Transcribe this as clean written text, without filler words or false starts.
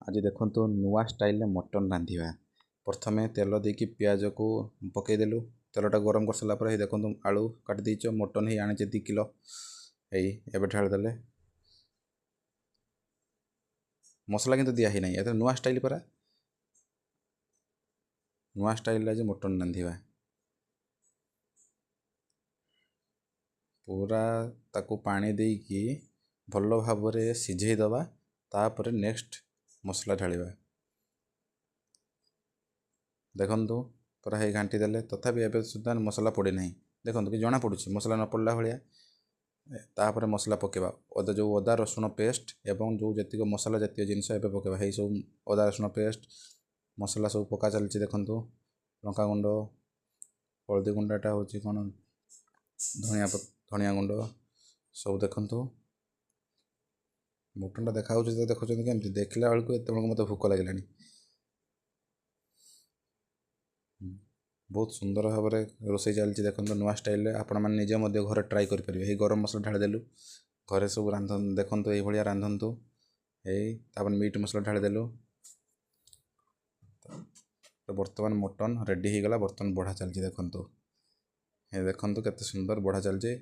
आज देखो नुआ स्टाइल मटन रांधिबा। प्रथमे तेल देकी पियाज को पकईदेलु। तेलटा गरम कर सारा पर देखो आलू काटी देच मटन ही आने 2 किलो ये ढालदेले। मसला किंतु दिया ही नहीं, नुआ स्टाइल परा। नुआ स्टाइल आज मटन रांधिबा। पूरा ताकू पानी देकी भल भाव सिझे दबा। तापर नेक्स्ट मसला ढालिबा। देखंतु पूरा हे घांटी देले तथापि एबे सुद्धा मसला पड़े नहीं। देखंतु कि जना पड़ुछि मसला न पड़ला भलिया। तापर मसला पकेबा जो अदा रसुण पेस्ट एवं जो जतिक मसला जातीय जिनस एबे पकेबा। हे सब अदा रसुण पेस्ट मसला सब पका चलछि। देखंतु लंका गुंड, हल्दी गुंडाटा होछि कोन, धनिया गुंड सब देखंतु। मटनटा देखा होछि तो देखुछन केमति देखला बेलकु एते मते भूख लागिलानी। बहुत सुंदर भाव रोषे चलती देखो नुआ स्टाइल आपण मैंने निजे मध्य घर ट्राए करेंगे। गरम मसला ढालीदेलु घरे सब रांधन देखो ये रांधतु। तापर मीट मसला ढालीदेलु। तो बर्तमान मटन रेडी हो गला। बर्तमान बढ़ा चलती देखो ये देखो केते सुंदर बढ़ा चलती।